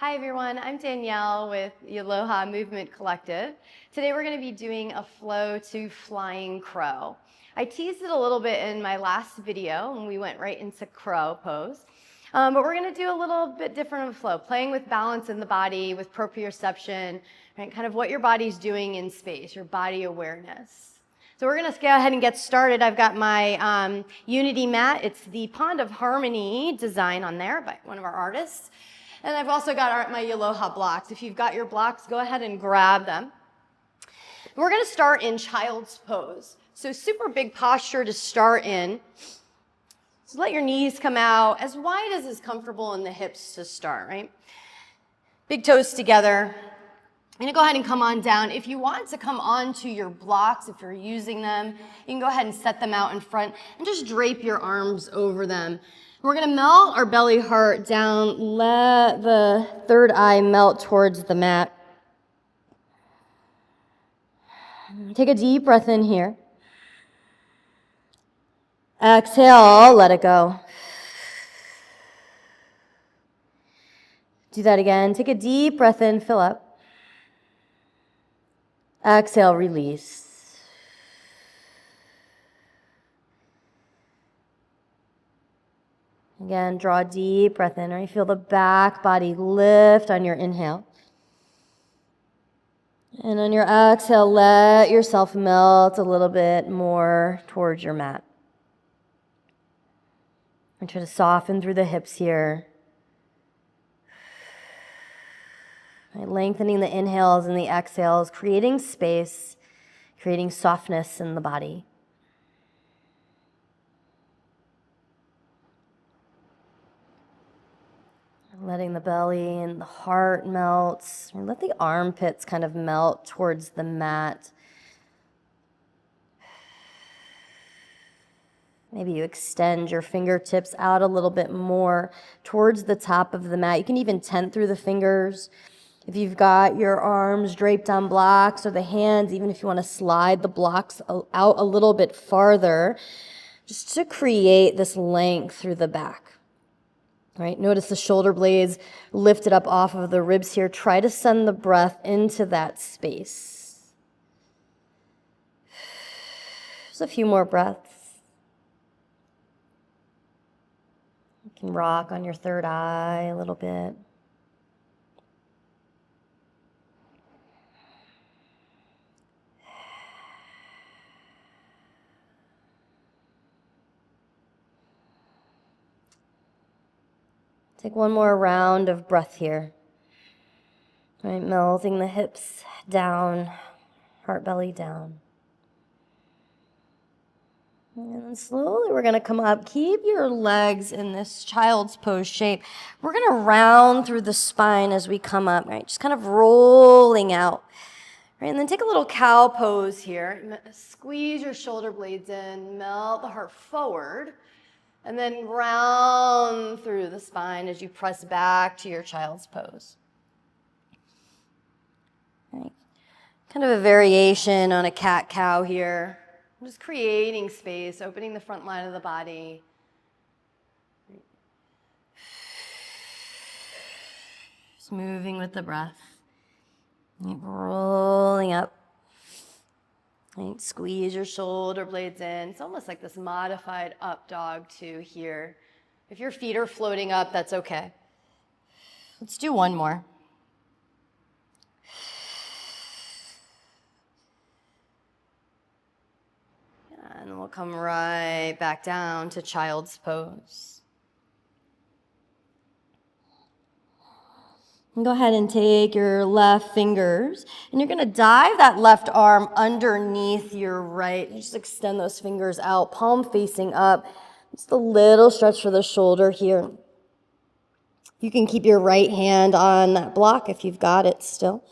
Hi everyone, I'm Danielle with the Aloha Movement Collective. Today we're going to be doing a flow to flying crow. I teased it a little bit in my last video when we went right into crow pose. But we're going to do a little bit different of a flow, playing with balance in the body, with proprioception, right? Kind of what your body's doing in space, your body awareness. So we're going to go ahead and get started. I've got my Unity mat. It's the Pond of Harmony design on there by one of our artists. And I've also got my Aloha blocks. If you've got your blocks, go ahead and grab them. We're going to start in child's pose. So super big posture to start in. So let your knees come out as wide as is comfortable in the hips to start, right? Big toes together. I'm going to go ahead and come on down. If you want to come onto your blocks, if you're using them, you can go ahead and set them out in front and just drape your arms over them. We're going to melt our belly heart down. Let the third eye melt towards the mat. Take a deep breath in here. Exhale, let it go. Do that again. Take a deep breath in, fill up. Exhale, release. Again, draw a deep breath in. Right? Feel the back body lift on your inhale. And on your exhale, let yourself melt a little bit more towards your mat. And try to soften through the hips here. Right? Lengthening the inhales and the exhales, creating space, creating softness in the body. Letting the belly and the heart melt. And let the armpits kind of melt towards the mat. Maybe you extend your fingertips out a little bit more towards the top of the mat. You can even tent through the fingers. If you've got your arms draped on blocks or the hands, even if you want to slide the blocks out a little bit farther, just to create this length through the back. Right? Notice the shoulder blades lifted up off of the ribs here. Try to send the breath into that space. Just a few more breaths. You can rock on your third eye a little bit. Take one more round of breath here. Right, melting the hips down, heart belly down. And then slowly we're going to come up. Keep your legs in this child's pose shape. We're going to round through the spine as we come up, right? Just kind of rolling out. Right, and then take a little cow pose here. Squeeze your shoulder blades in, melt the heart forward. And then round through the spine as you press back to your child's pose. Right. Kind of a variation on a cat-cow here. Just creating space, opening the front line of the body. Just moving with the breath. Right. Rolling up. Right. Squeeze your shoulder blades in. It's almost like this modified up dog too here. If your feet are floating up, that's okay. Let's do one more. And we'll come right back down to child's pose. And go ahead and take your left fingers, and you're going to dive that left arm underneath your right. Just extend those fingers out, palm facing up. Just a little stretch for the shoulder here. You can keep your right hand on that block if you've got it still.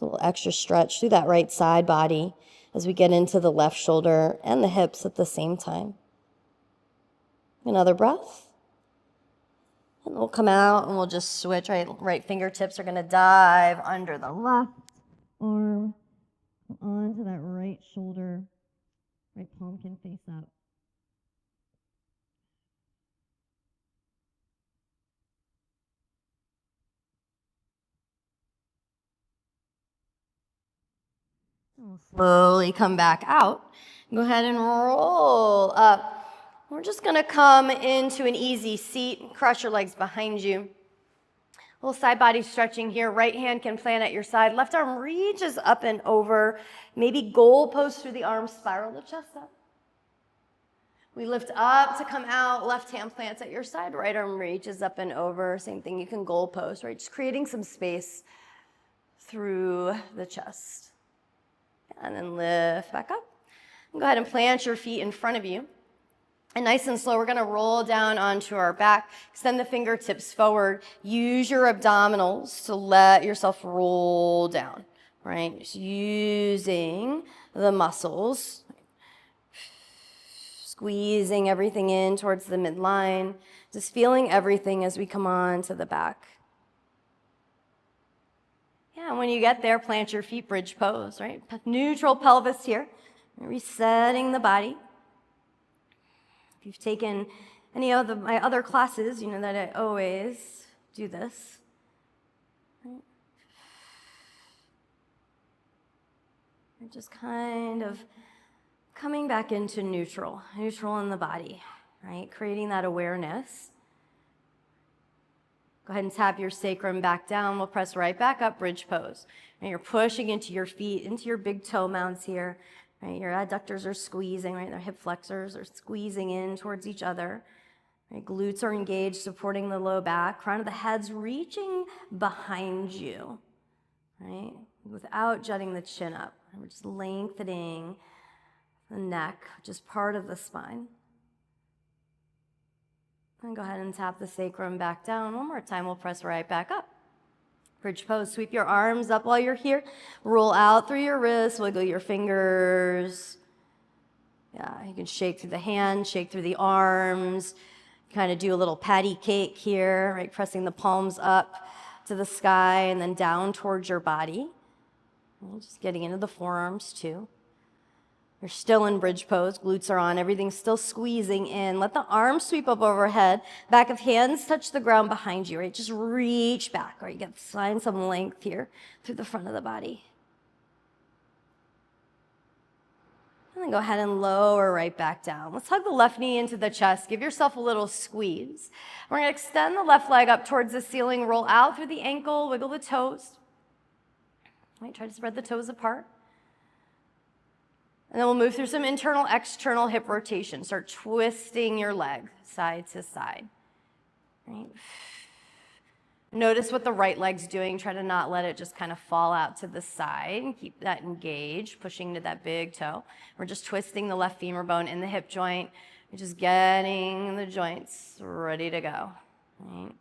A little extra stretch through that right side body as we get into the left shoulder and the hips at the same time. Another breath. And we'll come out and we'll just switch. Right fingertips are going to dive under the left arm, onto that right shoulder. Right palm can face up. Slowly come back out. Go ahead and roll up. We're just going to come into an easy seat. Cross your legs behind you. A little side body stretching here. Right hand can plant at your side. Left arm reaches up and over. Maybe goal pose through the arms. Spiral the chest up. We lift up to come out. Left hand plants at your side. Right arm reaches up and over. Same thing. You can goal pose, right? Just creating some space through the chest. And then lift back up. And go ahead and plant your feet in front of you. And nice and slow, we're going to roll down onto our back. Extend the fingertips forward. Use your abdominals to let yourself roll down, right? Just using the muscles. Squeezing everything in towards the midline. Just feeling everything as we come on to the back. Yeah, and when you get there, plant your feet, bridge pose, right? Neutral pelvis here. Resetting the body. If you've taken any of my other classes, you know that I always do this. Right? And just kind of coming back into neutral in the body, right? Creating that awareness. Go ahead and tap your sacrum back down. We'll press right back up, bridge pose. And you're pushing into your feet, into your big toe mounts here. Right? Your adductors are squeezing, right? Their hip flexors are squeezing in towards each other. Right? Glutes are engaged, supporting the low back. Crown of the head's reaching behind you, right? Without jutting the chin up. And we're just lengthening the neck, which is part of the spine. And go ahead and tap the sacrum back down. One more time, we'll press right back up. Bridge pose, sweep your arms up while you're here. Roll out through your wrists, wiggle your fingers. Yeah, you can shake through the hands, shake through the arms. Kind of do a little patty cake here, right? Pressing the palms up to the sky and then down towards your body. And just getting into the forearms too. You're still in bridge pose, glutes are on, everything's still squeezing in. Let the arms sweep up overhead, back of hands touch the ground behind you, right? Just reach back, right? Find some length here through the front of the body. And then go ahead and lower right back down. Let's hug the left knee into the chest. Give yourself a little squeeze. We're going to extend the left leg up towards the ceiling, roll out through the ankle, wiggle the toes. Right, try to spread the toes apart. And then we'll move through some internal, external hip rotation. Start twisting your leg side to side. Right? Notice what the right leg's doing. Try to not let it just kind of fall out to the side. And keep that engaged, pushing to that big toe. We're just twisting the left femur bone in the hip joint. We're just getting the joints ready to go. Right?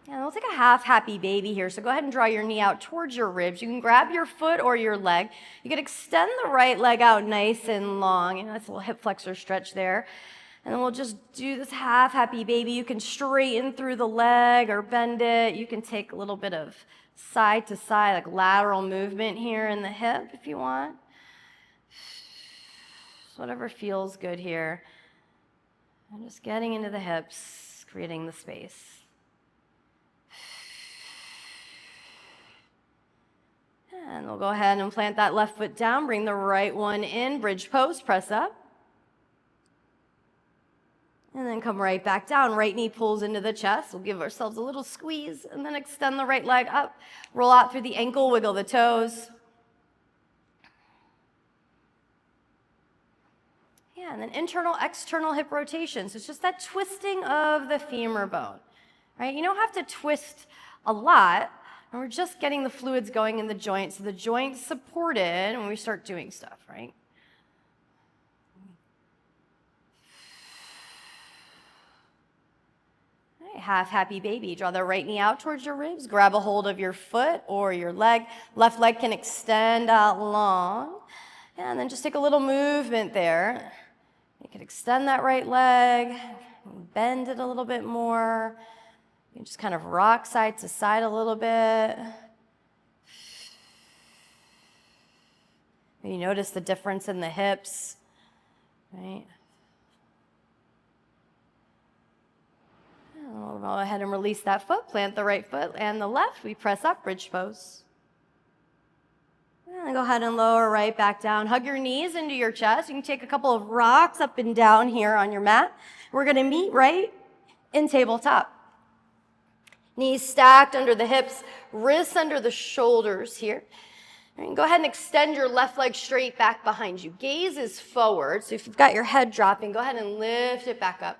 And we'll take a half happy baby here. So go ahead and draw your knee out towards your ribs. You can grab your foot or your leg. You can extend the right leg out nice and long. You know, that's a little hip flexor stretch there. And then we'll just do this half happy baby. You can straighten through the leg or bend it. You can take a little bit of side to side, like lateral movement here in the hip if you want. Just whatever feels good here. And just getting into the hips, creating the space. And we'll go ahead and plant that left foot down, bring the right one in, bridge pose, press up. And then come right back down, right knee pulls into the chest. We'll give ourselves a little squeeze and then extend the right leg up. Roll out through the ankle, wiggle the toes. Yeah, and then internal, external hip rotation. So it's just that twisting of the femur bone, right? You don't have to twist a lot. And we're just getting the fluids going in the joint, so the joint's supported when we start doing stuff, right? All right, half happy baby. Draw the right knee out towards your ribs. Grab a hold of your foot or your leg. Left leg can extend out long. And then just take a little movement there. You can extend that right leg, bend it a little bit more. You can just kind of rock side to side a little bit. You notice the difference in the hips, right? And we'll go ahead and release that foot, plant the right foot and the left. We press up, bridge pose. And go ahead and lower right back down. Hug your knees into your chest. You can take a couple of rocks up and down here on your mat. We're going to meet right in tabletop. Knees stacked under the hips, wrists under the shoulders here. And go ahead and extend your left leg straight back behind you. Gaze is forward, so if you've got your head dropping, go ahead and lift it back up.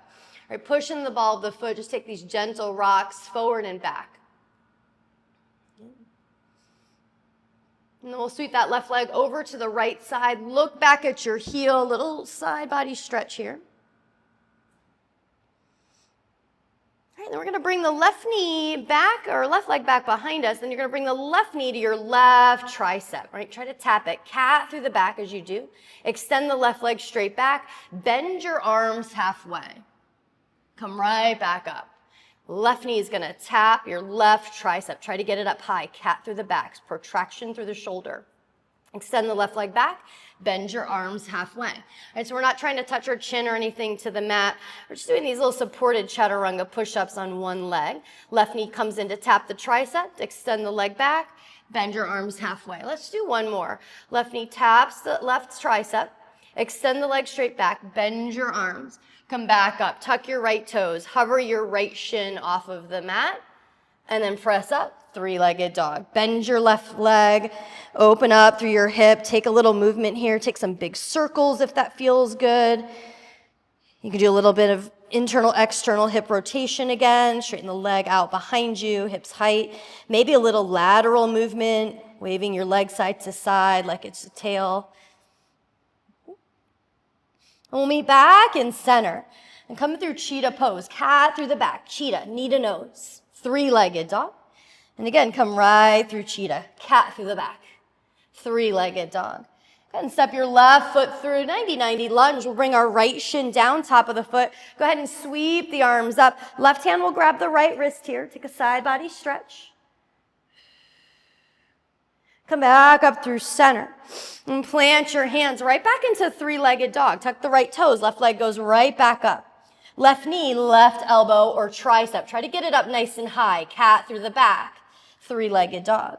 All right, push in the ball of the foot. Just take these gentle rocks forward and back. And then we'll sweep that left leg over to the right side. Look back at your heel, little side body stretch here. All right, then we're going to bring the left knee back, or left leg back behind us. Then you're going to bring the left knee to your left tricep, right? Try to tap it. Cat through the back as you do. Extend the left leg straight back. Bend your arms halfway. Come right back up. Left knee is going to tap your left tricep. Try to get it up high. Cat through the back. Protraction through the shoulder. Extend the left leg back. Bend your arms halfway. All right, so we're not trying to touch our chin or anything to the mat. We're just doing these little supported chaturanga push-ups on one leg. Left knee comes in to tap the tricep. Extend the leg back. Bend your arms halfway. Let's do one more. Left knee taps the left tricep. Extend the leg straight back. Bend your arms. Come back up. Tuck your right toes. Hover your right shin off of the mat. And then press up. Three-legged dog. Bend your left leg. Open up through your hip. Take a little movement here. Take some big circles if that feels good. You can do a little bit of internal, external hip rotation again. Straighten the leg out behind you. Hips height. Maybe a little lateral movement. Waving your leg side to side like it's a tail. And we'll meet back in center. And come through cheetah pose. Cat through the back. Cheetah, knee to nose. Three-legged dog. And again, come right through cheetah. Cat through the back. Three-legged dog. Go ahead and step your left foot through 90-90 lunge. We'll bring our right shin down, top of the foot. Go ahead and sweep the arms up. Left hand will grab the right wrist here. Take a side body stretch. Come back up through center. And plant your hands right back into three-legged dog. Tuck the right toes. Left leg goes right back up. Left knee, left elbow, or tricep. Try to get it up nice and high. Cat through the back. Three-legged dog.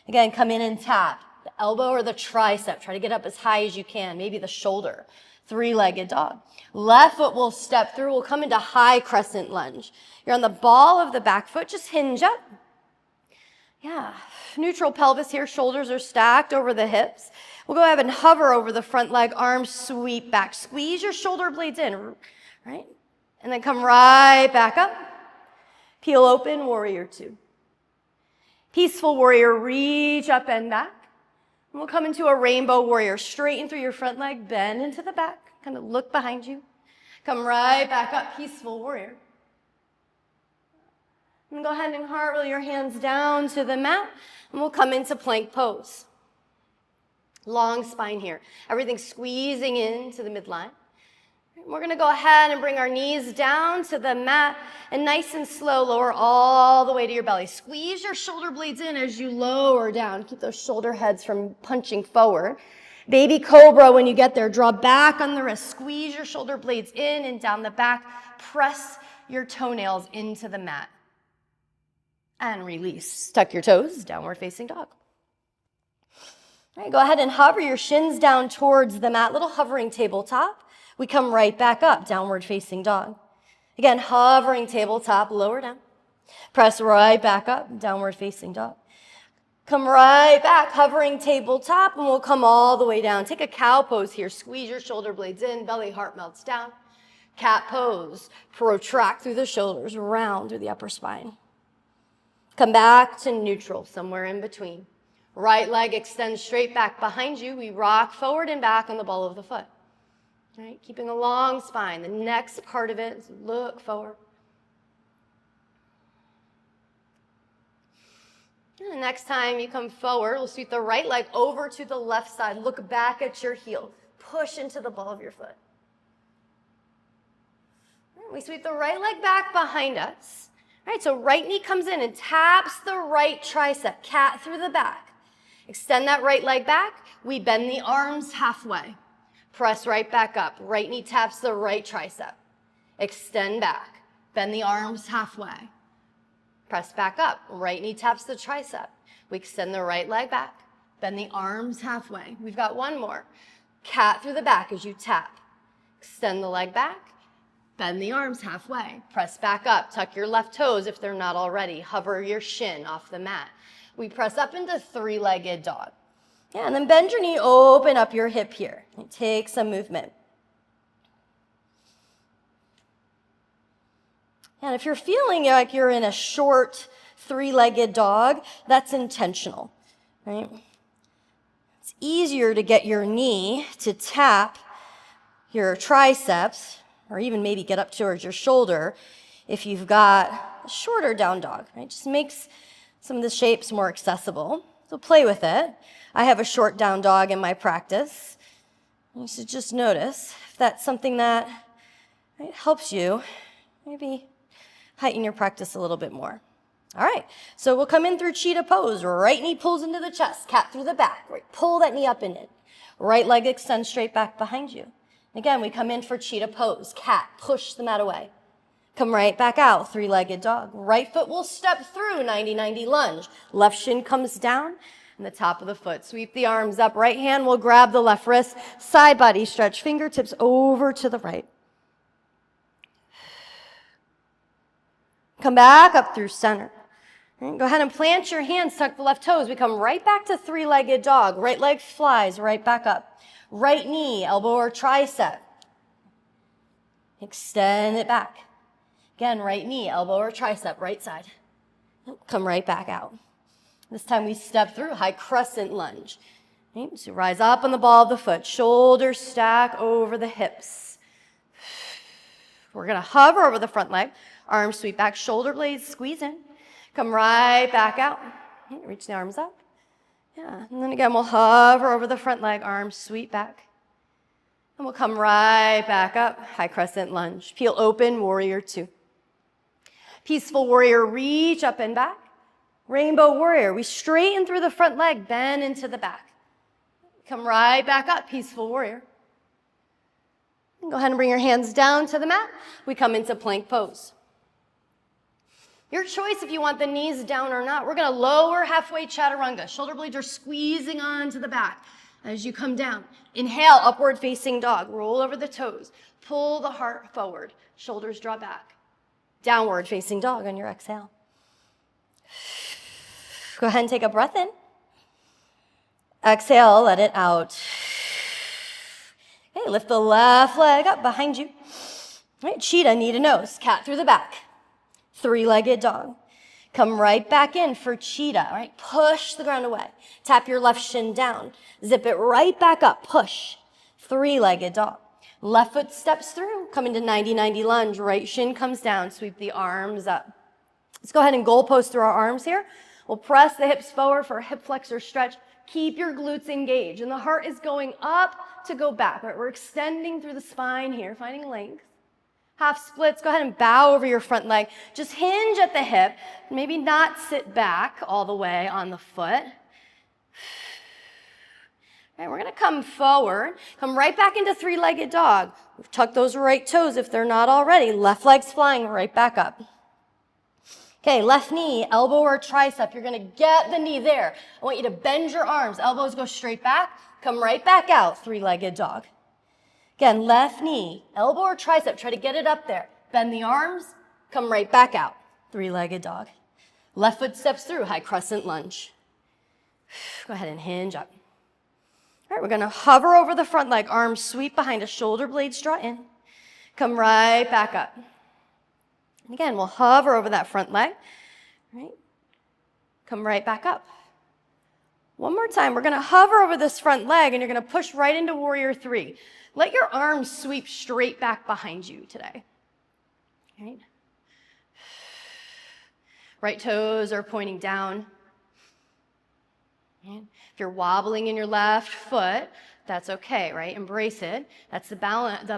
Again, come in and tap. The elbow or the tricep. Try to get up as high as you can. Maybe the shoulder. Three-legged dog. Left foot will step through. We'll come into high crescent lunge. You're on the ball of the back foot. Just hinge up. Yeah. Neutral pelvis here. Shoulders are stacked over the hips. We'll go ahead and hover over the front leg. Arms sweep back. Squeeze your shoulder blades in. Right? And then come right back up. Peel open, warrior two. Peaceful warrior, reach up and back. And we'll come into a rainbow warrior. Straighten through your front leg, bend into the back. Kind of look behind you. Come right back up, peaceful warrior. And go ahead and cartwheel your hands down to the mat. And we'll come into plank pose. Long spine here. Everything squeezing into the midline. We're going to go ahead and bring our knees down to the mat and nice and slow lower all the way to your belly. Squeeze your shoulder blades in as you lower down. Keep those shoulder heads from punching forward. Baby cobra, when you get there, draw back on the wrist. Squeeze your shoulder blades in and down the back. Press your toenails into the mat. And release. Tuck your toes, downward facing dog. All right, go ahead and hover your shins down towards the mat. Little hovering tabletop. We come right back up, downward facing dog. Again, hovering tabletop, lower down. Press right back up, downward facing dog. Come right back, hovering tabletop, and we'll come all the way down. Take a cow pose here. Squeeze your shoulder blades in, belly, heart melts down. Cat pose. Protract through the shoulders, round through the upper spine. Come back to neutral, somewhere in between. Right leg extends straight back behind you. We rock forward and back on the ball of the foot. Right, keeping a long spine. The next part of it is look forward. And the next time you come forward, we'll sweep the right leg over to the left side. Look back at your heel. Push into the ball of your foot. We sweep the right leg back behind us. All right, so right knee comes in and taps the right tricep. Cat through the back. Extend that right leg back. We bend the arms halfway. Press right back up. Right knee taps the right tricep. Extend back. Bend the arms halfway. Press back up. Right knee taps the tricep. We extend the right leg back. Bend the arms halfway. We've got one more. Cat through the back as you tap. Extend the leg back. Bend the arms halfway. Press back up. Tuck your left toes if they're not already. Hover your shin off the mat. We press up into three-legged dog. Yeah, and then bend your knee, open up your hip here. And take some movement. And if you're feeling like you're in a short three-legged dog, that's intentional, right? It's easier to get your knee to tap your triceps, or even maybe get up towards your shoulder if you've got a shorter down dog, right? Just makes some of the shapes more accessible. So play with it. I have a short down dog in my practice. You should just notice if that's something that helps you, maybe heighten your practice a little bit more. All right, so we'll come in through cheetah pose. Right knee pulls into the chest, cat through the back. Right, pull that knee up in it. Right leg extends straight back behind you. Again, we come in for cheetah pose, cat, push the mat away. Come right back out, three-legged dog. Right foot will step through, 90-90 lunge. Left shin comes down, and the top of the foot. Sweep the arms up. Right hand will grab the left wrist. Side body stretch, fingertips over to the right. Come back up through center. Right, go ahead and plant your hands, tuck the left toes. We come right back to three-legged dog. Right leg flies right back up. Right knee, elbow or tricep. Extend it back. Again, right knee, elbow or tricep, right side. Come right back out. This time we step through high crescent lunge. Right, so rise up on the ball of the foot. Shoulders stack over the hips. We're going to hover over the front leg. Arms sweep back, shoulder blades squeeze in. Come right back out. Reach the arms up. Yeah, and then again, we'll hover over the front leg, arms sweep back. And we'll come right back up, high crescent lunge. Peel open, warrior two. Peaceful warrior, reach up and back. Rainbow warrior, we straighten through the front leg, bend into the back. Come right back up, peaceful warrior. Go ahead and bring your hands down to the mat. We come into plank pose. Your choice if you want the knees down or not. We're going to lower halfway chaturanga. Shoulder blades are squeezing onto the back as you come down. Inhale, upward facing dog. Roll over the toes. Pull the heart forward. Shoulders draw back. Downward facing dog on your exhale. Go ahead and take a breath in. Exhale, let it out. Okay, lift the left leg up behind you. All right, cheetah, knee to nose. Cat through the back. Three-legged dog. Come right back in for cheetah, all right? Push the ground away. Tap your left shin down. Zip it right back up. Push. Three-legged dog. Left foot steps through. Come into 90-90 lunge. Right shin comes down. Sweep the arms up. Let's go ahead and goal post through our arms here. We'll press the hips forward for a hip flexor stretch. Keep your glutes engaged. And the heart is going up to go back, right? We're extending through the spine here, finding length. Half splits, go ahead and bow over your front leg. Just hinge at the hip. Maybe not sit back all the way on the foot. Right, we're going to come forward. Come right back into three-legged dog. Tuck those right toes if they're not already. Left leg's flying right back up. Okay, left knee, elbow or tricep. You're going to get the knee there. I want you to bend your arms. Elbows go straight back. Come right back out, three-legged dog. Again, left knee, elbow or tricep, try to get it up there. Bend the arms, come right back out. Three-legged dog. Left foot steps through, high crescent lunge. Go ahead and hinge up. All right, we're gonna hover over the front leg, arms sweep behind us, shoulder blades draw in. Come right back up. And again, we'll hover over that front leg, right? Come right back up. One more time, we're gonna hover over this front leg and you're gonna push right into warrior three. Let your arms sweep straight back behind you today. Right? Right toes are pointing down. Right? If you're wobbling in your left foot, that's okay, right? Embrace it. That's the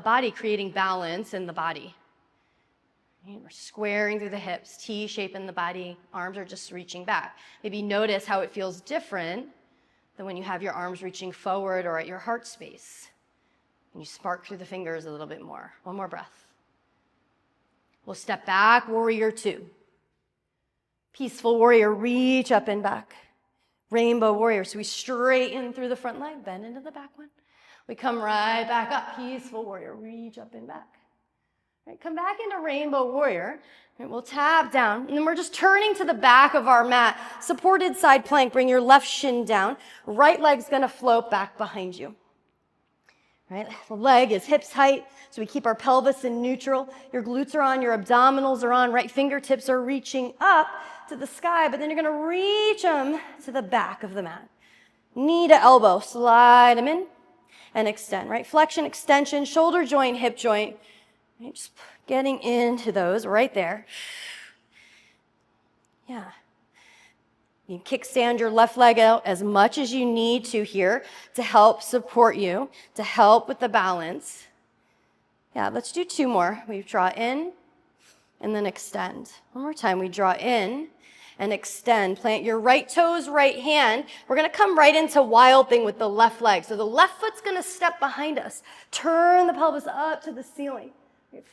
body creating balance in the body. Right? We're squaring through the hips, T shape in the body. Arms are just reaching back. Maybe notice how it feels different than when you have your arms reaching forward or at your heart space. And you spark through the fingers a little bit more. One more breath. We'll step back, warrior two. Peaceful warrior, reach up and back. Rainbow warrior. So we straighten through the front leg, bend into the back one. We come right back up, peaceful warrior. Reach up and back. Right, come back into rainbow warrior. Right, we'll tap down, and then we're just turning to the back of our mat. Supported side plank. Bring your left shin down. Right leg's gonna float back behind you. Right, the leg is hips height, so we keep our pelvis in neutral. Your glutes are on, your abdominals are on. Right fingertips are reaching up to the sky, but then you're gonna reach them to the back of the mat. Knee to elbow, slide them in and extend. Right, flexion, extension, shoulder joint, hip joint. Right, just getting into those right there. Yeah. You can kickstand your left leg out as much as you need to here to help support you, to help with the balance. Yeah, let's do 2 more. We draw in and then extend. One more time. We draw in and extend. Plant your right toes, right hand. We're going to come right into wild thing with the left leg. So the left foot's going to step behind us. Turn the pelvis up to the ceiling.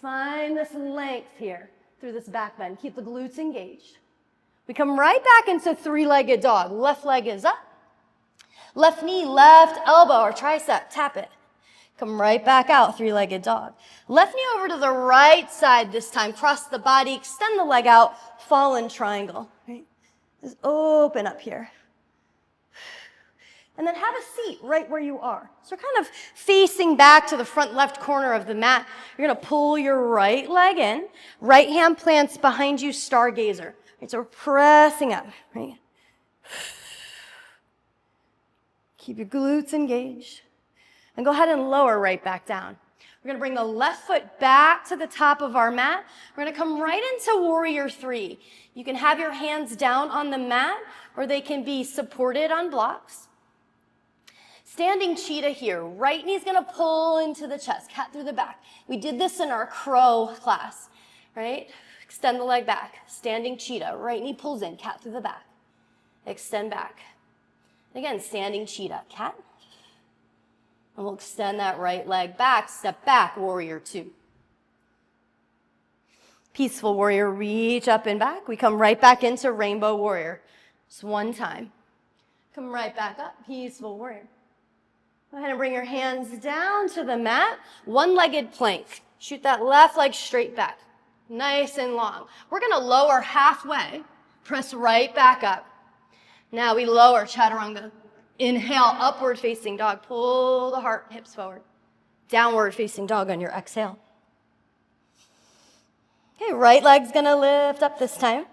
Find this length here through this back bend. Keep the glutes engaged. We come right back into 3-legged dog. Left leg is up. Left knee, left elbow or tricep. Tap it. Come right back out, 3-legged dog. Left knee over to the right side this time. Cross the body, extend the leg out, fallen triangle. Right? Just open up here. And then have a seat right where you are. So kind of facing back to the front left corner of the mat. You're going to pull your right leg in. Right hand plants behind you, stargazer. Right, so we're pressing up. Right? Keep your glutes engaged. And go ahead and lower right back down. We're going to bring the left foot back to the top of our mat. We're going to come right into warrior 3. You can have your hands down on the mat, or they can be supported on blocks. Standing cheetah here. Right knee's going to pull into the chest, cat through the back. We did this in our crow class, right? Extend the leg back. Standing cheetah. Right knee pulls in, cat through the back. Extend back. Again, standing cheetah, cat. And we'll extend that right leg back, step back, warrior 2. Peaceful warrior, reach up and back. We come right back into rainbow warrior. Just one time. Come right back up, peaceful warrior. Go ahead and bring your hands down to the mat. 1-legged plank. Shoot that left leg straight back. Nice and long. We're going to lower halfway. Press right back up. Now we lower chaturanga. Inhale, upward facing dog. Pull the heart, hips forward. Downward facing dog on your exhale. Okay, right leg's going to lift up this time.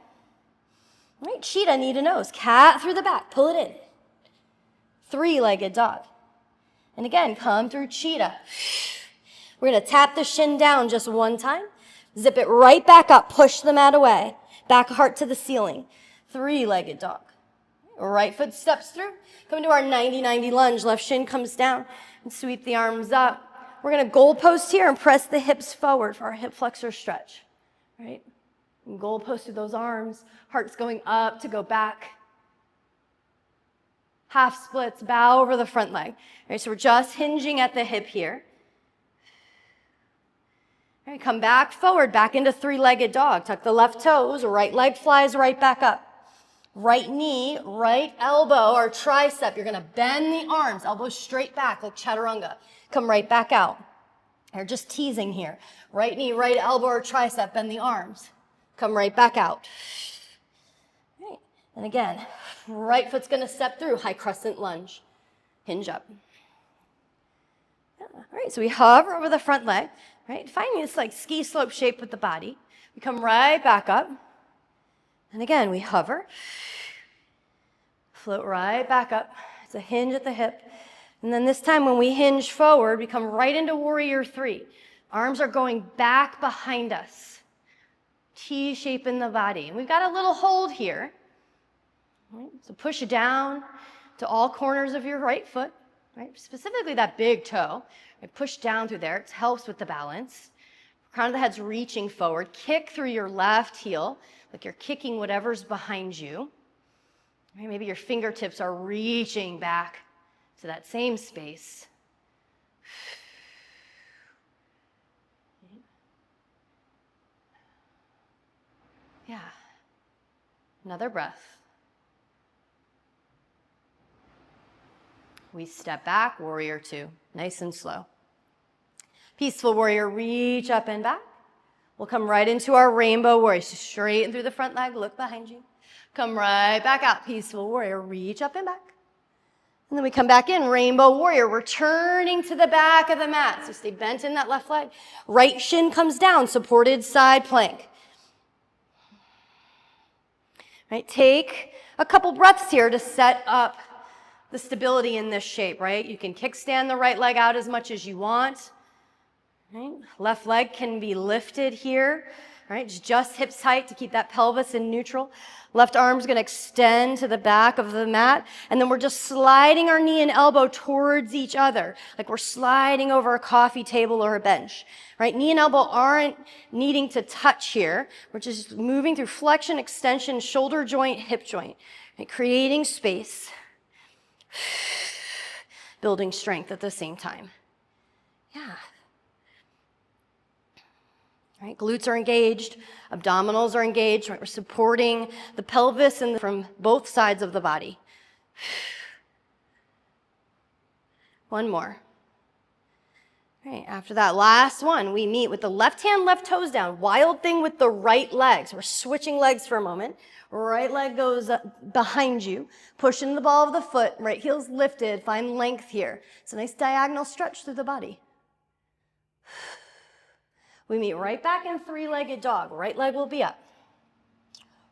Right, cheetah, knee to nose. Cat through the back. Pull it in. 3-legged dog. And again, come through cheetah. We're going to tap the shin down just one time. Zip it right back up. Push the mat away. Back heart to the ceiling. 3-legged dog. Right foot steps through. Come into our 90-90 lunge. Left shin comes down and sweep the arms up. We're going to goal post here and press the hips forward for our hip flexor stretch. Right? And goal post through those arms. Heart's going up to go back. Half splits, bow over the front leg. All right, so we're just hinging at the hip here. All right, come back forward, back into 3-legged dog. Tuck the left toes, right leg flies right back up. Right knee, right elbow or tricep. You're gonna bend the arms, elbows straight back like chaturanga. Come right back out. You're just teasing here. Right knee, right elbow or tricep, bend the arms. Come right back out. All right, and again, right foot's gonna step through, high crescent lunge. Hinge up. Yeah. All right, so we hover over the front leg, right? Finding this like ski slope shape with the body. We come right back up. And again, we hover. Float right back up. It's a hinge at the hip. And then this time when we hinge forward, we come right into warrior 3. Arms are going back behind us. T shape in the body. And we've got a little hold here. Right? So push down to all corners of your right foot, right? Specifically that big toe. Right? Push down through there. It helps with the balance. Crown of the head's reaching forward. Kick through your left heel, like you're kicking whatever's behind you. Right? Maybe your fingertips are reaching back to that same space. Yeah. Another breath. We step back, warrior two, nice and slow. Peaceful warrior, reach up and back. We'll come right into our rainbow warrior. So straighten through the front leg, look behind you. Come right back out, peaceful warrior, reach up and back. And then we come back in, rainbow warrior. We're turning to the back of the mat. So stay bent in that left leg. Right shin comes down, supported side plank. Right, take a couple breaths here to set up the stability in this shape, right? You can kickstand the right leg out as much as you want. Right? Left leg can be lifted here, right? Just hips tight to keep that pelvis in neutral. Left arm's gonna extend to the back of the mat, and then we're just sliding our knee and elbow towards each other, like we're sliding over a coffee table or a bench, right? Knee and elbow aren't needing to touch here. We're just moving through flexion, extension, shoulder joint, hip joint, right? Creating space, building strength at the same time. Yeah. Right, glutes are engaged, abdominals are engaged, right? We're supporting the pelvis and from both sides of the body. One more. Right, after that last one, we meet with the left hand, left toes down. Wild thing with the right legs. We're switching legs for a moment. Right leg goes behind you, pushing the ball of the foot, right heel's lifted, find length here. It's a nice diagonal stretch through the body. We meet right back in three-legged dog. Right leg will be up.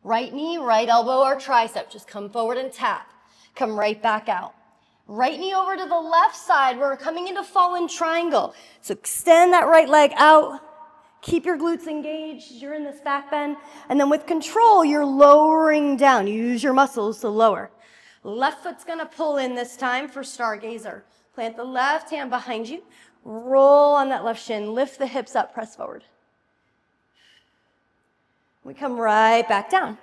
Right knee, right elbow or tricep. Just come forward and tap. Come right back out. Right knee over to the left side. We're coming into fallen triangle. So extend that right leg out. Keep your glutes engaged. You're in this back bend. And then with control, you're lowering down. Use your muscles to lower. Left foot's going to pull in this time for stargazer. Plant the left hand behind you. Roll on that left shin, lift the hips up, press forward. We come right back down.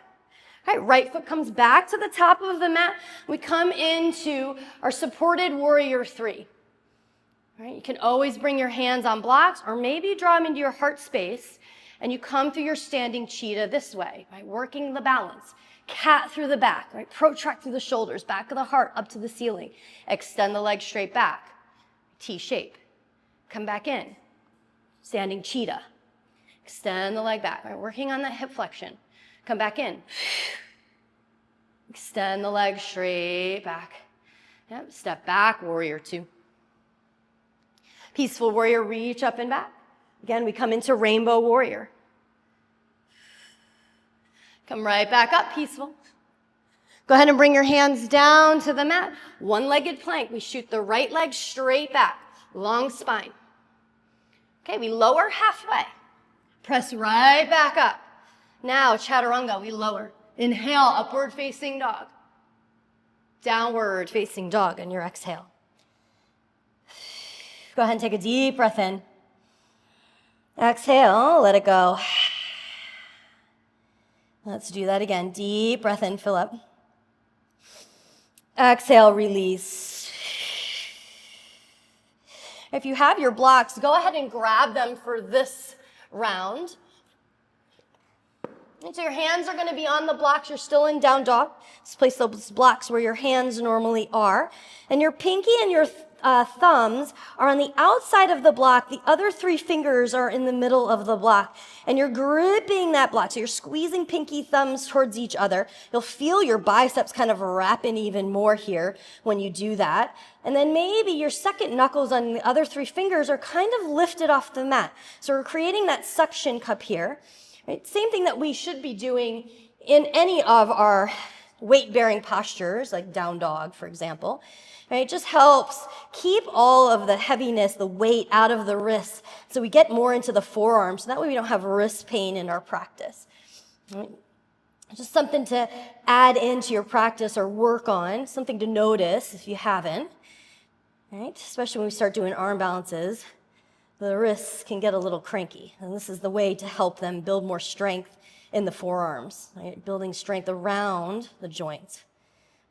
All right foot comes back to the top of the mat. We come into our supported warrior three. All right, you can always bring your hands on blocks, or maybe you draw them into your heart space, and you come through your standing cheetah this way, right? Working the balance. Cat through the back, right? Protract through the shoulders, back of the heart up to the ceiling. Extend the legs straight back. T shape. Come back in, standing cheetah. Extend the leg back, right? Working on that hip flexion. Come back in. Extend the leg straight back. Yep, step back, warrior two. Peaceful warrior, reach up and back. Again, we come into rainbow warrior. Come right back up, peaceful. Go ahead and bring your hands down to the mat. One-legged plank. We shoot the right leg straight back. Long spine. Okay, we lower halfway. Press right back up. Now, chaturanga, we lower. Inhale, upward facing dog. Downward facing dog on your exhale. Go ahead and take a deep breath in. Exhale, let it go. Let's do that again. Deep breath in, fill up. Exhale, release. If you have your blocks, go ahead and grab them for this round. And so your hands are going to be on the blocks. You're still in down dog. Just place those blocks where your hands normally are. And your pinky and your thumbs are on the outside of the block. The other three fingers are in the middle of the block. And you're gripping that block. So you're squeezing pinky thumbs towards each other. You'll feel your biceps kind of wrapping even more here when you do that. And then maybe your second knuckles on the other three fingers are kind of lifted off the mat. So we're creating that suction cup here. Right? Same thing that we should be doing in any of our weight-bearing postures, like down dog, for example. Right? It just helps keep all of the heaviness, the weight out of the wrists, so we get more into the forearms, so that way we don't have wrist pain in our practice. Right? Just something to add into your practice or work on, something to notice if you haven't. Right? Especially when we start doing arm balances, the wrists can get a little cranky, and this is the way to help them build more strength in the forearms, right? Building strength around the joints.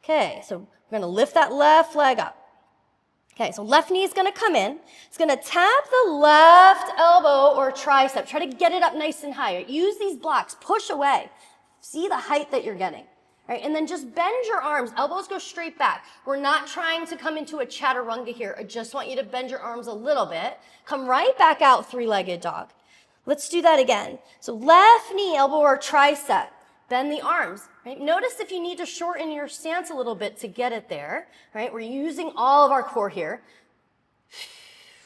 Okay, so we're going to lift that left leg up. Okay, so left knee is going to come in. It's going to tap the left elbow or tricep. Try to get it up nice and high. Use these blocks. Push away. See the height that you're getting. All right, and then just bend your arms. Elbows go straight back. We're not trying to come into a chaturanga here. I just want you to bend your arms a little bit. Come right back out, three-legged dog. Let's do that again. So left knee, elbow or tricep. Bend the arms. Right? Notice if you need to shorten your stance a little bit to get it there. Right? We're using all of our core here.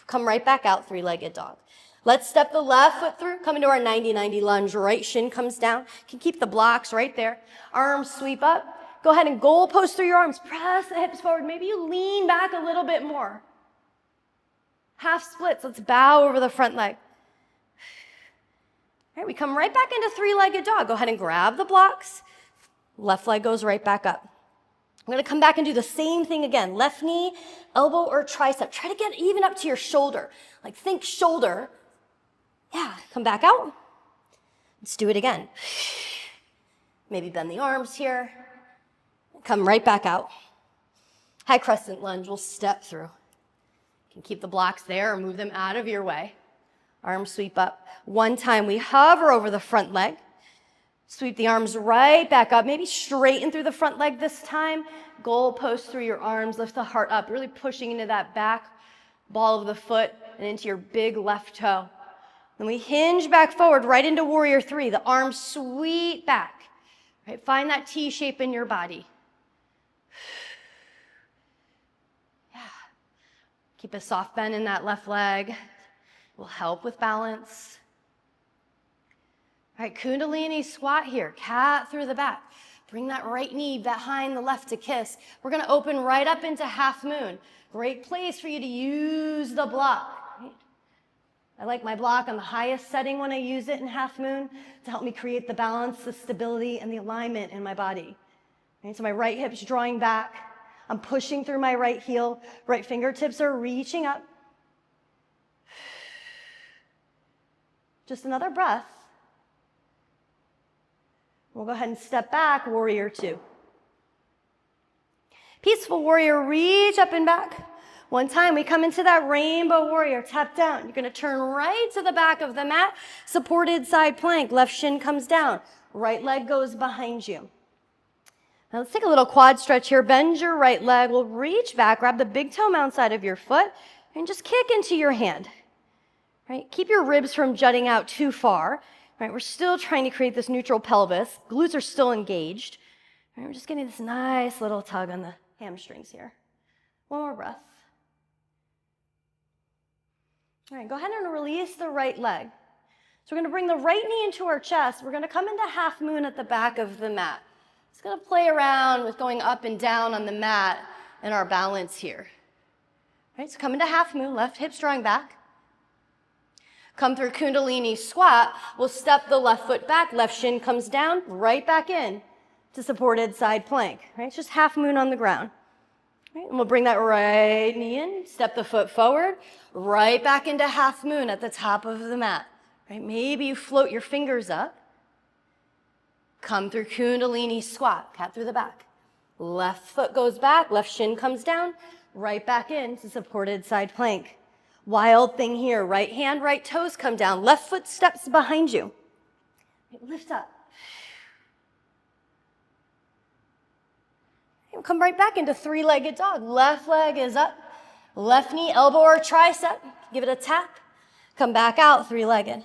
Come right back out, three-legged dog. Let's step the left foot through, come into our 90-90 lunge. Right shin comes down. You can keep the blocks right there. Arms sweep up. Go ahead and goal post through your arms. Press the hips forward. Maybe you lean back a little bit more. Half splits. Let's bow over the front leg. All right, we come right back into three-legged dog. Go ahead and grab the blocks. Left leg goes right back up. I'm going to come back and do the same thing again. Left knee, elbow or tricep. Try to get even up to your shoulder. Like think shoulder. Yeah, come back out. Let's do it again. Maybe bend the arms here. Come right back out. High crescent lunge, we'll step through. You can keep the blocks there or move them out of your way. Arms sweep up. One time we hover over the front leg. Sweep the arms right back up. Maybe straighten through the front leg this time. Goal post through your arms. Lift the heart up. Really pushing into that back ball of the foot and into your big left toe. Then we hinge back forward right into warrior three. The arms sweep back. Right? Find that T shape in your body. Yeah. Keep a soft bend in that left leg. Will help with balance. All right, Kundalini squat here. Cat through the back. Bring that right knee behind the left to kiss. We're going to open right up into half moon. Great place for you to use the block. I like my block on the highest setting when I use it in half moon to help me create the balance, the stability, and the alignment in my body. Okay, so my right hip's drawing back. I'm pushing through my right heel. Right fingertips are reaching up. Just another breath. We'll go ahead and step back, warrior two. Peaceful warrior, reach up and back. One time, we come into that rainbow warrior, tap down. You're gonna turn right to the back of the mat, supported side plank, left shin comes down, right leg goes behind you. Now let's take a little quad stretch here. Bend your right leg, we'll reach back, grab the big toe mound side of your foot, and just kick into your hand. Right? Keep your ribs from jutting out too far. Right? We're still trying to create this neutral pelvis. Glutes are still engaged. Right? We're just getting this nice little tug on the hamstrings here. One more breath. All right, go ahead and release the right leg. So we're going to bring the right knee into our chest. We're going to come into half moon at the back of the mat. It's going to play around with going up and down on the mat and our balance here. All right, so come into half moon, left hip's drawing back. Come through Kundalini squat. We'll step the left foot back, left shin comes down, right back in to supported side plank. Right, it's just half moon on the ground. Right, and we'll bring that right knee in, step the foot forward, right back into half moon at the top of the mat. Right, maybe you float your fingers up. Come through Kundalini squat, cat through the back. Left foot goes back, left shin comes down, right back in to supported side plank. Wild thing here, right hand, right toes come down, left foot steps behind you. Right, lift up. We'll come right back into three-legged dog. Left leg is up. Left knee, elbow or tricep. Give it a tap. Come back out, three-legged.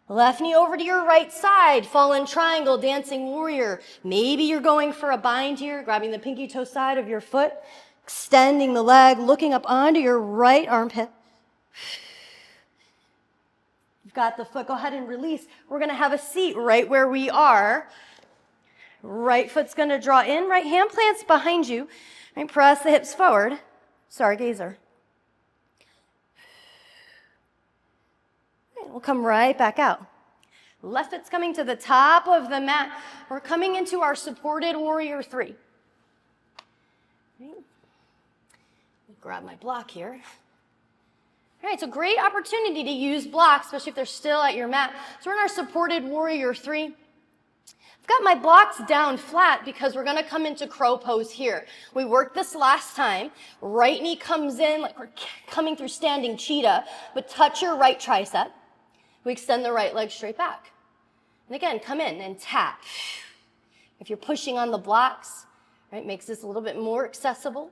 Left knee over to your right side. Fallen triangle, dancing warrior. Maybe you're going for a bind here, grabbing the pinky toe side of your foot, extending the leg, looking up onto your right armpit. You've got the foot. Go ahead and release. We're going to have a seat right where we are. Right foot's going to draw in, right hand plants behind you. Right, press the hips forward. Stargazer. Right, we'll come right back out. Left foot's coming to the top of the mat. We're coming into our supported warrior three. Right. Grab my block here. All right, so great opportunity to use blocks, especially if they're still at your mat. So we're in our supported warrior three. I've got my blocks down flat because we're going to come into crow pose here. We worked this last time. Right knee comes in like we're coming through standing cheetah, but touch your right tricep. We extend the right leg straight back. And again, come in and tap. If you're pushing on the blocks, right, makes this a little bit more accessible.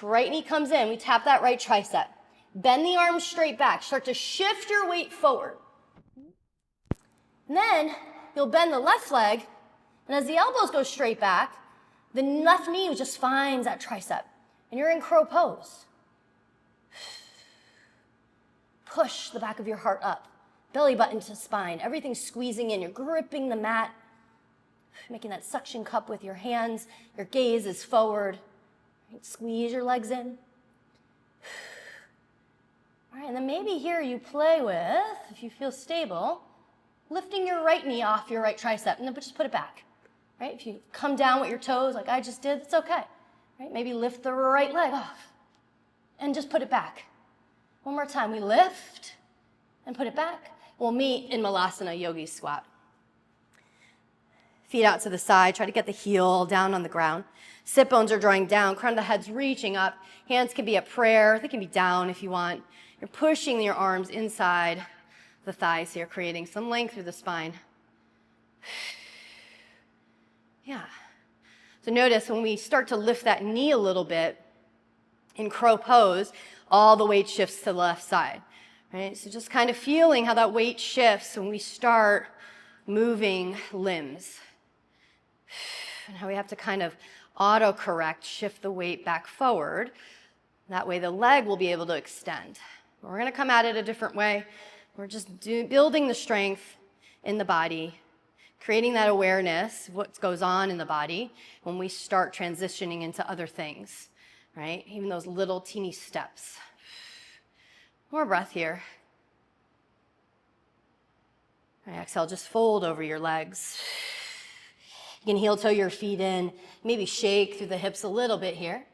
Right knee comes in, we tap that right tricep. Bend the arms straight back, start to shift your weight forward. And then you'll bend the left leg, and as the elbows go straight back, the left knee just finds that tricep, and you're in crow pose. Push the back of your heart up, belly button to spine, everything's squeezing in, you're gripping the mat, making that suction cup with your hands, your gaze is forward. Squeeze your legs in. All right, and then maybe here you play with, if you feel stable, lifting your right knee off your right tricep, and then just put it back. Right? If you come down with your toes like I just did, it's okay. Right? Maybe lift the right leg off and just put it back. One more time, we lift and put it back. We'll meet in Malasana Yogi Squat. Feet out to the side, try to get the heel down on the ground. Sit bones are drawing down, crown of the head's reaching up. Hands can be a prayer, they can be down if you want. You're pushing your arms inside the thighs here, creating some length through the spine. Yeah. So notice when we start to lift that knee a little bit in crow pose, all the weight shifts to the left side. Right? So just kind of feeling how that weight shifts when we start moving limbs. And how we have to kind of auto-correct, shift the weight back forward. That way the leg will be able to extend. We're going to come at it a different way. We're just building the strength in the body, creating that awareness of what goes on in the body when we start transitioning into other things, right? Even those little teeny steps. More breath here. All right, exhale, just fold over your legs. You can heel toe your feet in, maybe shake through the hips a little bit here.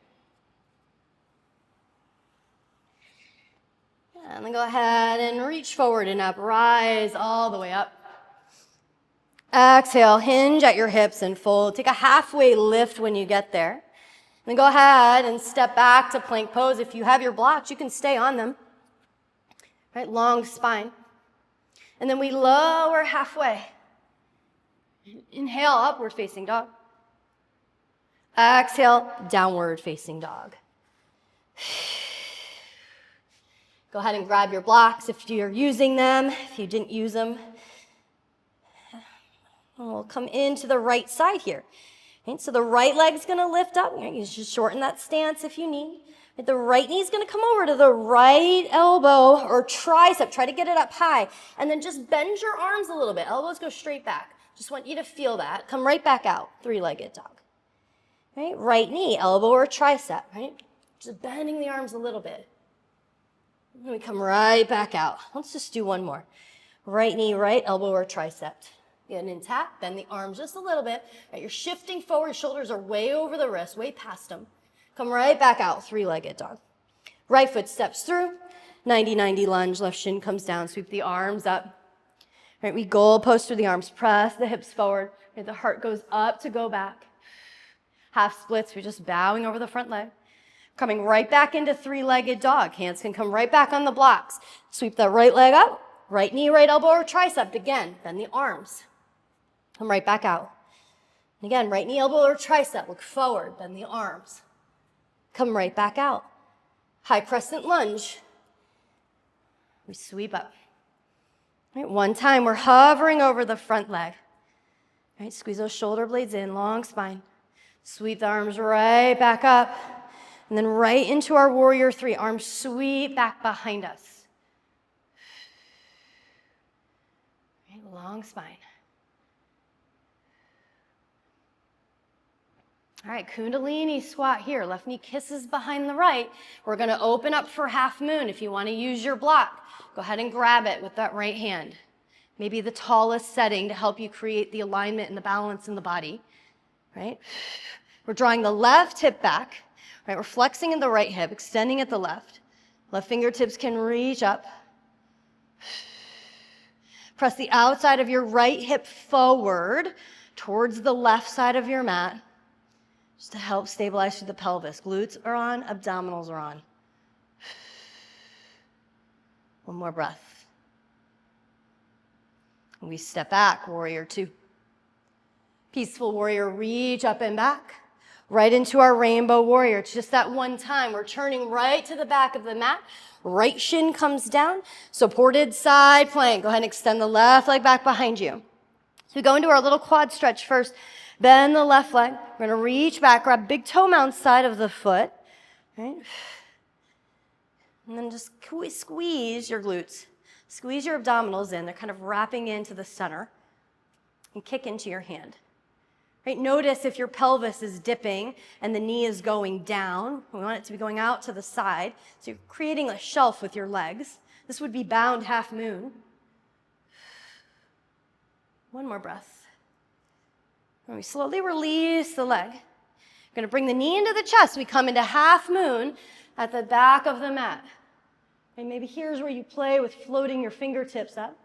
And then go ahead and reach forward and up, rise all the way up. Exhale, hinge at your hips and fold. Take a halfway lift when you get there. Then go ahead and step back to plank pose. If you have your blocks, you can stay on them. Right, long spine. And then we lower halfway. Inhale, upward facing dog. Exhale, downward facing dog. Go ahead and grab your blocks if you're using them, if you didn't use them. And we'll come into the right side here. Okay, so the right leg's gonna lift up. You just shorten that stance if you need. The right knee's gonna come over to the right elbow or tricep. Try to get it up high. And then just bend your arms a little bit. Elbows go straight back. Just want you to feel that. Come right back out, three-legged dog. Right knee, elbow or tricep, right? Just bending the arms a little bit. And we come right back out. Let's just do one more. Right knee, right elbow or tricep. Get in tap, bend the arms just a little bit. Right, you're shifting forward, shoulders are way over the wrist, way past them. Come right back out, three-legged dog. Right foot steps through, 90-90 lunge, left shin comes down, sweep the arms up. Right, we goal post through the arms, press the hips forward. Right, the heart goes up to go back. Half splits, we're just bowing over the front leg. Coming right back into three-legged dog. Hands can come right back on the blocks. Sweep that right leg up, right knee, right elbow, or tricep. Again, bend the arms. Come right back out. And again, right knee, elbow, or tricep. Look forward, bend the arms. Come right back out. High crescent lunge. We sweep up. Right, one time, we're hovering over the front leg. Right, squeeze those shoulder blades in, long spine. Sweep the arms right back up. And then right into our warrior three. Arms sweep back behind us. Right, long spine. All right, Kundalini squat here. Left knee kisses behind the right. We're going to open up for half moon. If you want to use your block, go ahead and grab it with that right hand. Maybe the tallest setting to help you create the alignment and the balance in the body. Right? We're drawing the left hip back. Right? We're flexing in the right hip, extending at the left. Left fingertips can reach up. Press the outside of your right hip forward towards the left side of your mat. Just to help stabilize through the pelvis. Glutes are on, abdominals are on. One more breath. We step back, warrior two. Peaceful warrior, reach up and back. Right into our rainbow warrior. It's just that one time. We're turning right to the back of the mat. Right shin comes down. Supported side plank. Go ahead and extend the left leg back behind you. So we go into our little quad stretch first. Bend the left leg. We're going to reach back, grab big toe mound side of the foot. Right? And then just squeeze your glutes. Squeeze your abdominals in. They're kind of wrapping into the center. And kick into your hand. Right? Notice if your pelvis is dipping and the knee is going down. We want it to be going out to the side. So you're creating a shelf with your legs. This would be bound half moon. One more breath. And we slowly release the leg. We're going to bring the knee into the chest. We come into half moon at the back of the mat. And maybe here's where you play with floating your fingertips up.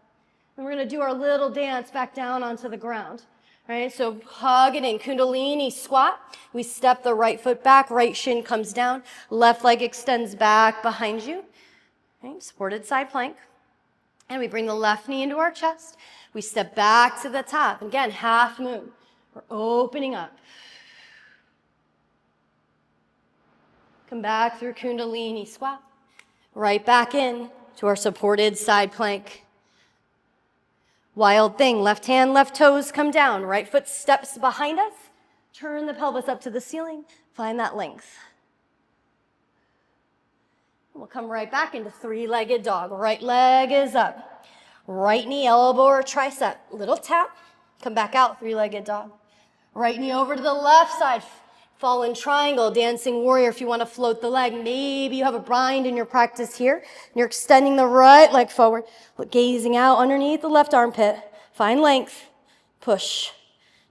And we're going to do our little dance back down onto the ground. Right, so hug it in, kundalini squat. We step the right foot back, right shin comes down, left leg extends back behind you. Right, supported side plank. And we bring the left knee into our chest. We step back to the top. Again, half moon. We're opening up. Come back through kundalini squat. Right back in to our supported side plank. Wild thing, left hand, left toes come down. Right foot steps behind us. Turn the pelvis up to the ceiling. Find that length. We'll come right back into three-legged dog. Right leg is up. Right knee, elbow or tricep. Little tap. Come back out, three-legged dog. Right knee over to the left side. Fallen triangle, dancing warrior if you want to float the leg. Maybe you have a bind in your practice here. And you're extending the right leg forward. Gazing out underneath the left armpit. Find length. Push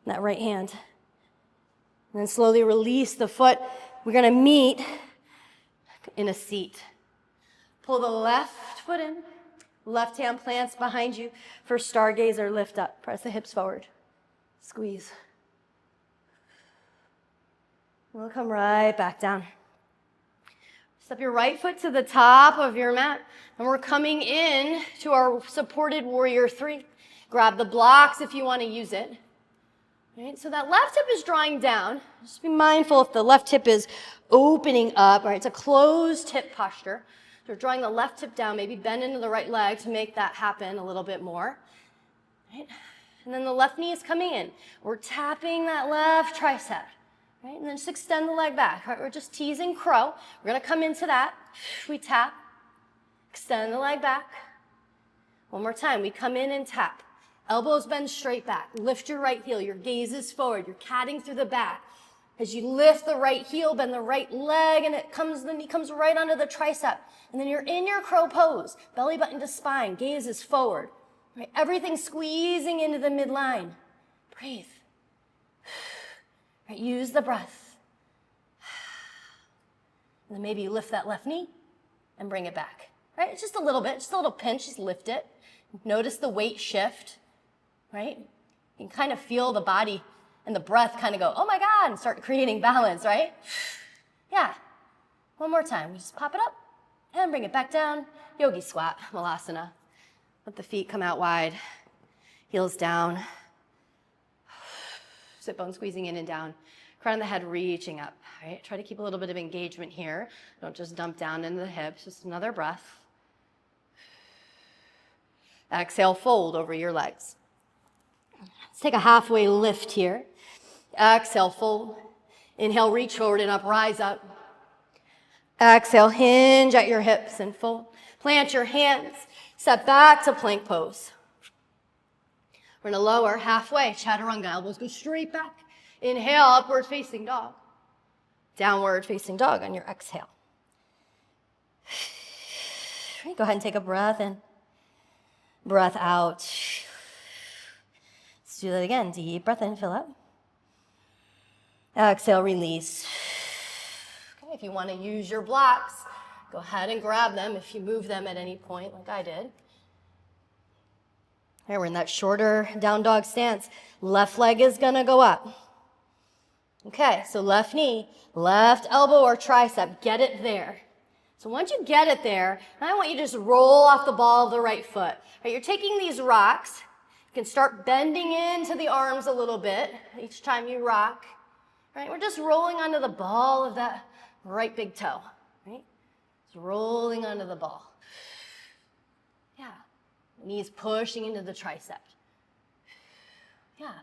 in that right hand. And then slowly release the foot. We're going to meet in a seat. Pull the left foot in. Left hand plants behind you. For stargazer, lift up. Press the hips forward. Squeeze. We'll come right back down. Step your right foot to the top of your mat. And we're coming in to our supported warrior 3. Grab the blocks if you want to use it. Right, so that left hip is drawing down. Just be mindful if the left hip is opening up. Right, it's a closed hip posture. So we're drawing the left hip down. Maybe bend into the right leg to make that happen a little bit more. Right? And then the left knee is coming in. We're tapping that left tricep. Right, and then just extend the leg back. Right, we're just teasing crow. We're going to come into that. We tap. Extend the leg back. One more time. We come in and tap. Elbows bend straight back. Lift your right heel. Your gaze is forward. You're catting through the back. As you lift the right heel, bend the right leg, and the knee comes right onto the tricep. And then you're in your crow pose. Belly button to spine. Gaze is forward. Right, everything squeezing into the midline. Breathe. Right, use the breath. And then maybe you lift that left knee and bring it back. Right? It's just a little bit, just a little pinch, just lift it. Notice the weight shift, right? You can kind of feel the body and the breath kind of go, oh my God, and start creating balance, right? Yeah. One more time. We just pop it up and bring it back down. Yogi squat, malasana. Let the feet come out wide. Heels down. Sit bone squeezing in and down. Crown of the head reaching up. Right? Try to keep a little bit of engagement here. Don't just dump down into the hips. Just another breath. Exhale, fold over your legs. Let's take a halfway lift here. Exhale, fold. Inhale, reach forward and up, rise up. Exhale, hinge at your hips and fold. Plant your hands. Step back to plank pose. We're going to lower halfway, chaturanga. Elbows go straight back. Inhale, upward facing dog. Downward facing dog on your exhale. Go ahead and take a breath in. Breath out. Let's do that again. Deep breath in, fill up. Exhale, release. Okay, if you want to use your blocks, go ahead and grab them if you move them at any point, like I did. All right, we're in that shorter down dog stance. Left leg is going to go up. Okay, so left knee, left elbow or tricep, get it there. So once you get it there, I want you to just roll off the ball of the right foot. Right, you're taking these rocks, You can start bending into the arms a little bit each time you rock. Right? We're just rolling onto the ball of that right big toe. Right? Just rolling onto the ball. Yeah. Knees pushing into the tricep. Yeah.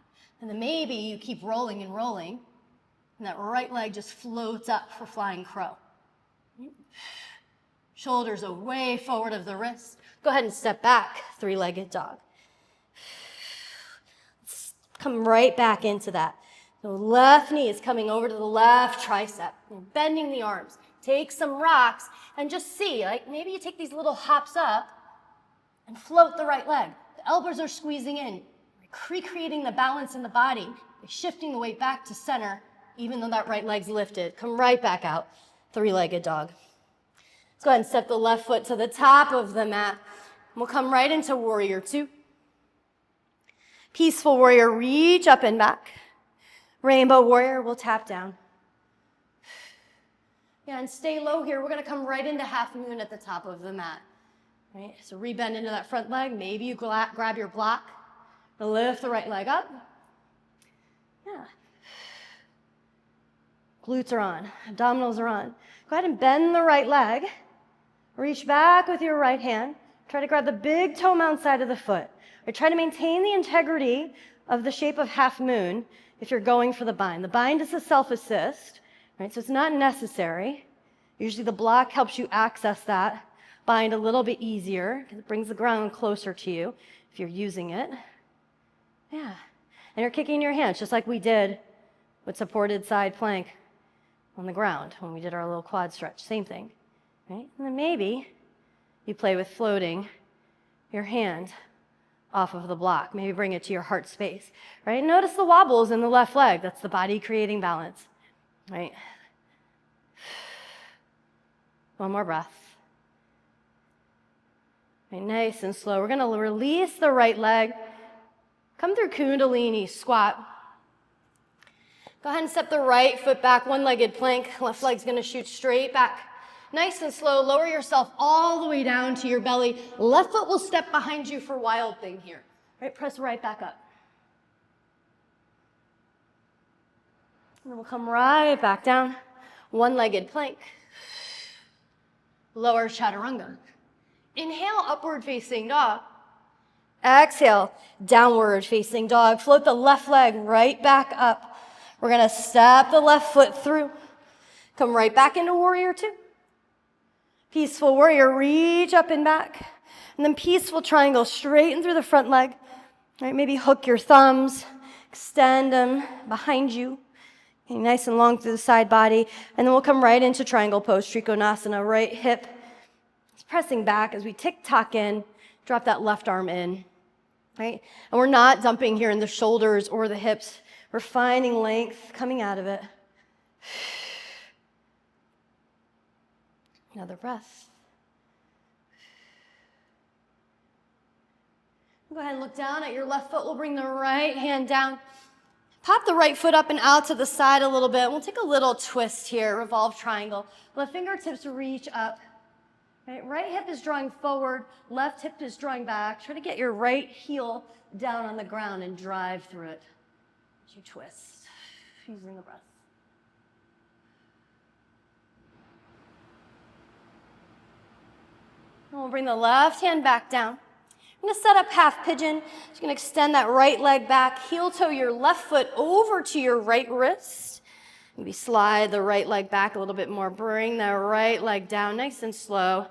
And then maybe you keep rolling and rolling, and that right leg just floats up for flying crow. Shoulders away forward of the wrist. Go ahead and step back, three-legged dog. Let's come right back into that. The left knee is coming over to the left tricep. You're bending the arms. Take some rocks and just see, like maybe you take these little hops up and float the right leg. The elbows are squeezing in, recreating the balance in the body, shifting the weight back to center, even though that right leg's lifted. Come right back out, three-legged dog. Let's go ahead and step the left foot to the top of the mat. We'll come right into warrior two. Peaceful warrior, reach up and back. Rainbow warrior, we'll tap down. Yeah, and stay low here. We're going to come right into half moon at the top of the mat. Right? So rebend into that front leg. Maybe you grab your block. Lift the right leg up. Yeah. Glutes are on. Abdominals are on. Go ahead and bend the right leg. Reach back with your right hand. Try to grab the big toe mound side of the foot. Or try to maintain the integrity of the shape of half moon if you're going for the bind. The bind is a self-assist, right? So it's not necessary. Usually the block helps you access that bind a little bit easier because it brings the ground closer to you if you're using it. Yeah. And you're kicking your hands just like we did with supported side plank on the ground when we did our little quad stretch. Same thing, right? And then maybe you play with floating your hand off of the block. Maybe bring it to your heart space, right? Notice the wobbles in the left leg. That's the body creating balance, right? One more breath. Right, nice and slow. We're going to release the right leg. Come through Kundalini squat. Go ahead and step the right foot back, one-legged plank. Left leg's going to shoot straight back. Nice and slow. Lower yourself all the way down to your belly. Left foot will step behind you for wild thing here. Right, press right back up. And then we'll come right back down. One-legged plank. Lower chaturanga. Inhale, upward facing dog. Exhale, downward facing dog. Float the left leg right back up. We're going to step the left foot through. Come right back into warrior two. Peaceful warrior, reach up and back. And then peaceful triangle, straighten through the front leg. Right, maybe hook your thumbs, extend them behind you. Okay, nice and long through the side body. And then we'll come right into triangle pose, Trikonasana. Right hip is pressing back as we tick-tock in. Drop that left arm in. Right? And we're not dumping here in the shoulders or the hips. We're finding length coming out of it. Another breath. Go ahead and look down at your left foot. We'll bring the right hand down. Pop the right foot up and out to the side a little bit. We'll take a little twist here, revolve triangle. Let fingertips reach up. Right hip is drawing forward, left hip is drawing back. Try to get your right heel down on the ground and drive through it as you twist, using the breath. And we'll bring the left hand back down. I'm going to set up half pigeon. Just going to extend that right leg back, heel toe your left foot over to your right wrist. Maybe slide the right leg back a little bit more. Bring that right leg down nice and slow.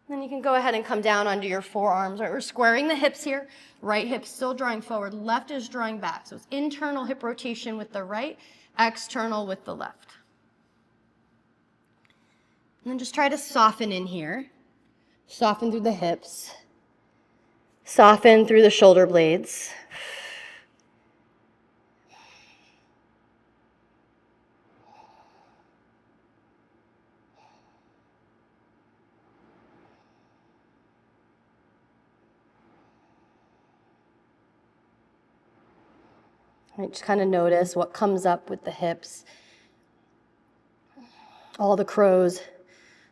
Then you can go ahead and come down onto your forearms. Right, we're squaring the hips here. Right hip still drawing forward. Left is drawing back. So it's internal hip rotation with the right, external with the left. And then just try to soften in here. Soften through the hips. Soften through the shoulder blades. Right, just kind of notice what comes up with the hips. All the crows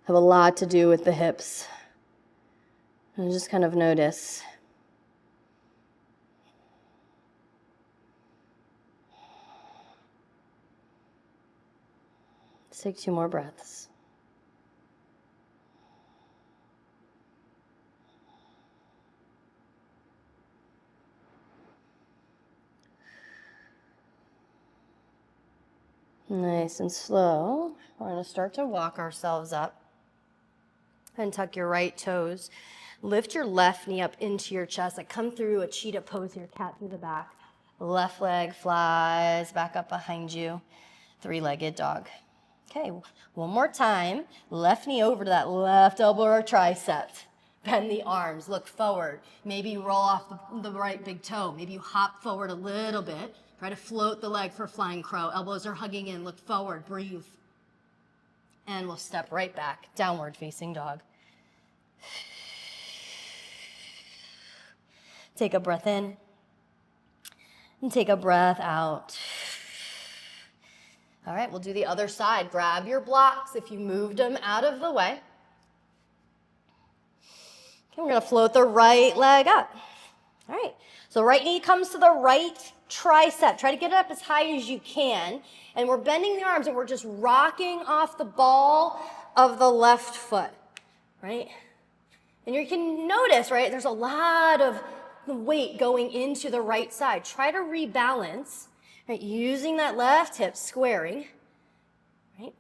have a lot to do with the hips. And just kind of notice. Let's take 2 more breaths. Nice and slow. We're going to start to walk ourselves up and tuck your right toes. Lift your left knee up into your chest. Like come through a cheetah pose here, cat through the back. Left leg flies back up behind you. 3-legged dog. Okay, one more time. Left knee over to that left elbow or tricep. Bend the arms, look forward. Maybe you roll off the right big toe. Maybe you hop forward a little bit. Try to float the leg for flying crow. Elbows are hugging in, look forward, breathe. And we'll step right back, downward facing dog. Take a breath in and take a breath out. All right, we'll do the other side. Grab your blocks if you moved them out of the way. Okay, we're gonna float the right leg up. All right, so right knee comes to the right tricep. Try to get it up as high as you can. And we're bending the arms and we're just rocking off the ball of the left foot, right? And you can notice, right, there's a lot of weight going into the right side. Try to rebalance, right, using that left hip, squaring, right?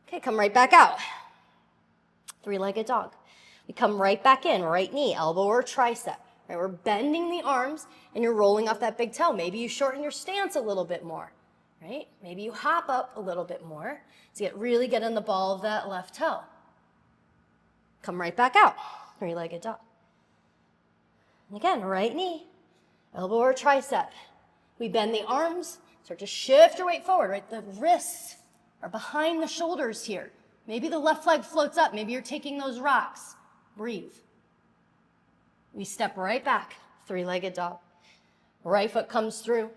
Okay, come right back out. 3-legged dog. We come right back in, right knee, elbow or tricep. Right, we're bending the arms and you're rolling off that big toe. Maybe you shorten your stance a little bit more, right? Maybe you hop up a little bit more to really get in the ball of that left toe. Come right back out, 3-legged dog. And again, right knee, elbow or tricep. We bend the arms, start to shift your weight forward, right? The wrists are behind the shoulders here. Maybe the left leg floats up. Maybe you're taking those rocks. Breathe. We step right back, 3-legged dog. Right foot comes through.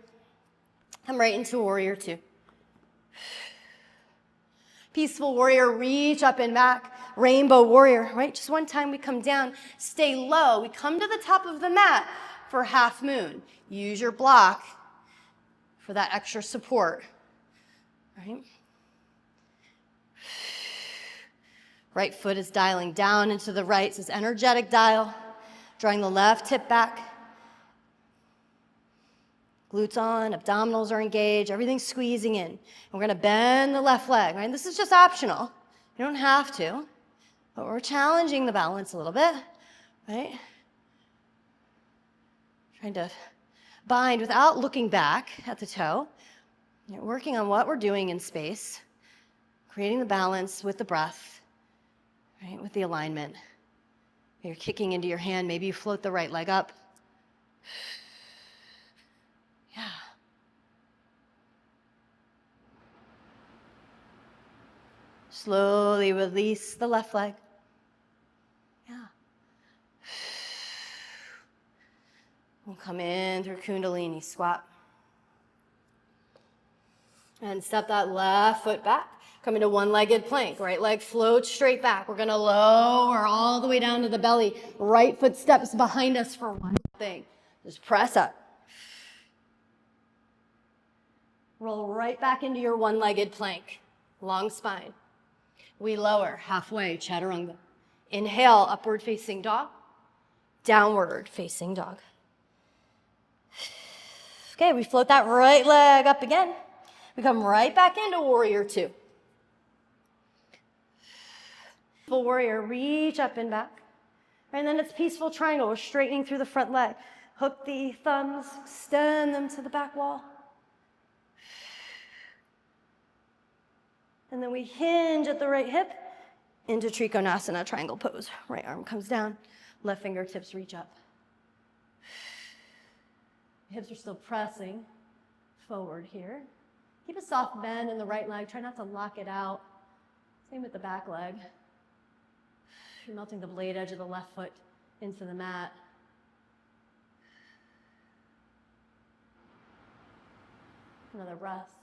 Come right into warrior 2. Peaceful warrior, reach up and back. Rainbow warrior, right? Just one time we come down, stay low. We come to the top of the mat for half moon. Use your block for that extra support, right? Right foot is dialing down into the right. This is energetic dial. Drawing the left hip back. Glutes on, abdominals are engaged, everything's squeezing in. And we're gonna bend the left leg, right? This is just optional. You don't have to, but we're challenging the balance a little bit, right? Trying to bind without looking back at the toe. You're working on what we're doing in space, creating the balance with the breath, right? With the alignment. You're kicking into your hand. Maybe you float the right leg up. Yeah. Slowly release the left leg. Yeah. We'll come in through Kundalini squat. And step that left foot back. Come into 1-legged plank. Right leg floats straight back. We're going to lower all the way down to the belly. Right foot steps behind us for one thing. Just press up. Roll right back into your 1-legged plank. Long spine. We lower halfway, chaturanga. Inhale, upward facing dog. Downward facing dog. Okay, we float that right leg up again. We come right back into warrior 2. Peaceful warrior, reach up and back. And then it's peaceful triangle. We're straightening through the front leg. Hook the thumbs, extend them to the back wall. And then we hinge at the right hip into Trikonasana, triangle pose. Right arm comes down, left fingertips reach up. Hips are still pressing forward here. Keep a soft bend in the right leg. Try not to lock it out. Same with the back leg. You're melting the blade edge of the left foot into the mat. Another breath.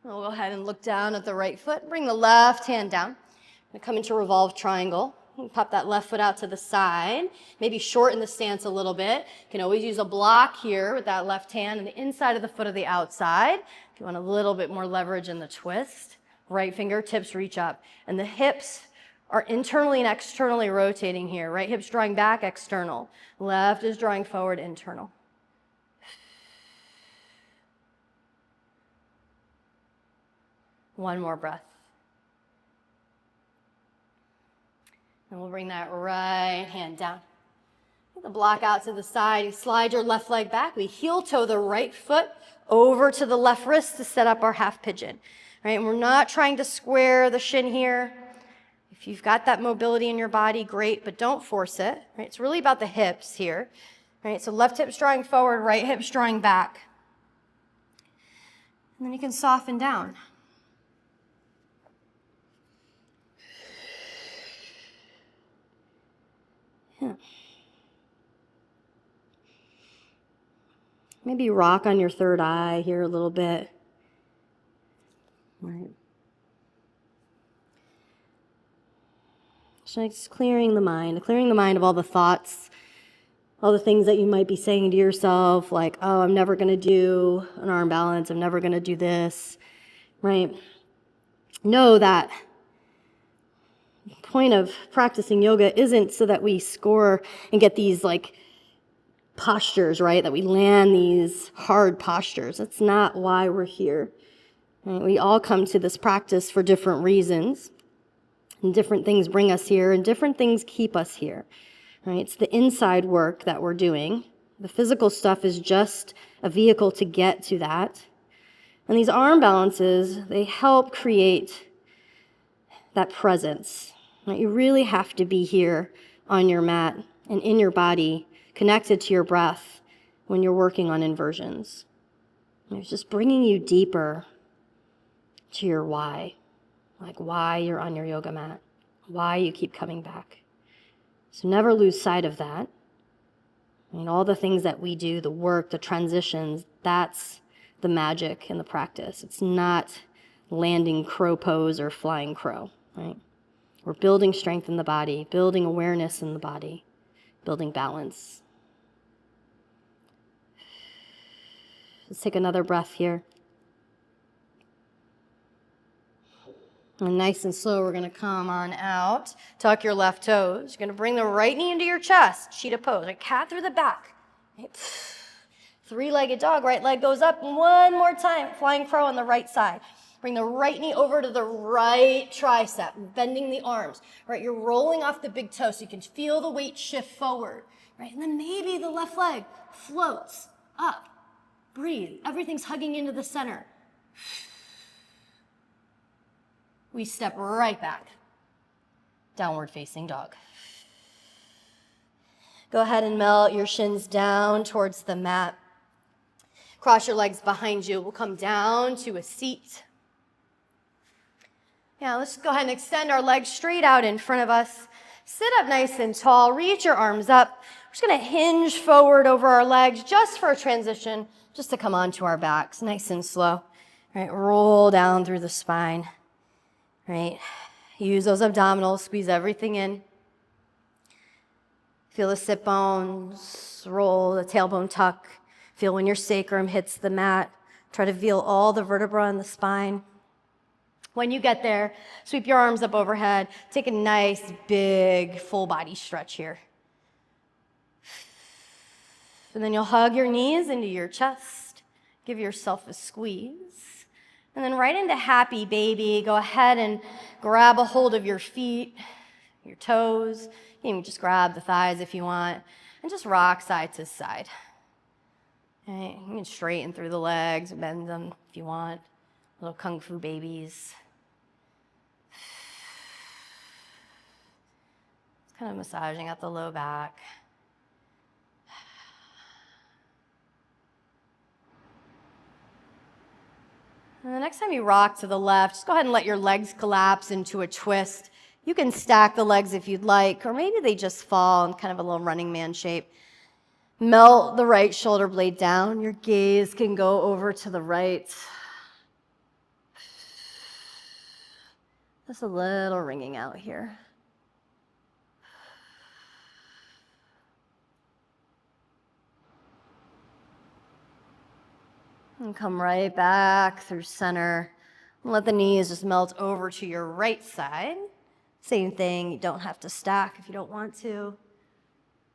We'll go ahead and look down at the right foot. Bring the left hand down. We'll come into revolved triangle. Pop that left foot out to the side. Maybe shorten the stance a little bit. You can always use a block here with that left hand and the inside of the foot of the outside. If you want a little bit more leverage in the twist, right fingertips reach up. And the hips are internally and externally rotating here. Right hip's drawing back, external. Left is drawing forward, internal. One more breath. And we'll bring that right hand down. The block out to the side. You slide your left leg back. We heel toe the right foot over to the left wrist to set up our half pigeon. Right? And we're not trying to square the shin here. If you've got that mobility in your body, great, but don't force it. Right? It's really about the hips here. Right? So left hip's drawing forward, right hip's drawing back. And then you can soften down. Maybe rock on your third eye here a little bit. Right. Just clearing the mind of all the thoughts, all the things that you might be saying to yourself, like, oh, I'm never going to do an arm balance, I'm never going to do this, right? Know that the point of practicing yoga isn't so that we score and get these like postures, right? That we land these hard postures. That's not why we're here. Right? We all come to this practice for different reasons. And different things bring us here, and different things keep us here. Right? It's the inside work that we're doing. The physical stuff is just a vehicle to get to that. And these arm balances, they help create that presence. Right? You really have to be here on your mat and in your body, connected to your breath when you're working on inversions. It's just bringing you deeper to your why. Like why you're on your yoga mat, why you keep coming back. So never lose sight of that. I mean, all the things that we do, the work, the transitions, that's the magic in the practice. It's not landing crow pose or flying crow, right? We're building strength in the body, building awareness in the body, building balance. Let's take another breath here. And nice and slow, we're going to come on out. Tuck your left toes. You're going to bring the right knee into your chest. Cheetah pose. Right? Cat through the back. Right? Three-legged dog. Right leg goes up. One more time. Flying crow on the right side. Bring the right knee over to the right tricep. Bending the arms. Right? You're rolling off the big toe so you can feel the weight shift forward. Right? And then maybe the left leg floats up. Breathe. Everything's hugging into the center. We step right back. Downward facing dog. Go ahead and melt your shins down towards the mat. Cross your legs behind you. We'll come down to a seat. Yeah, let's go ahead and extend our legs straight out in front of us. Sit up nice and tall. Reach your arms up. We're just going to hinge forward over our legs just for a transition, just to come onto our backs, nice and slow. All right, roll down through the spine. Right? Use those abdominals, squeeze everything in. Feel the sit bones, roll the tailbone tuck. Feel when your sacrum hits the mat. Try to feel all the vertebrae in the spine. When you get there, sweep your arms up overhead. Take a nice, big, full body stretch here. And then you'll hug your knees into your chest. Give yourself a squeeze. And then right into happy baby, go ahead and grab a hold of your feet, your toes. You can just grab the thighs if you want, and just rock side to side. Okay, you can straighten through the legs, bend them if you want. Little kung fu babies. Kind of massaging at the low back. And the next time you rock to the left, just go ahead and let your legs collapse into a twist. You can stack the legs if you'd like, or maybe they just fall in kind of a little running man shape. Melt the right shoulder blade down. Your gaze can go over to the right. Just a little ringing out here. And come right back through center. Let the knees just melt over to your right side. Same thing, you don't have to stack if you don't want to.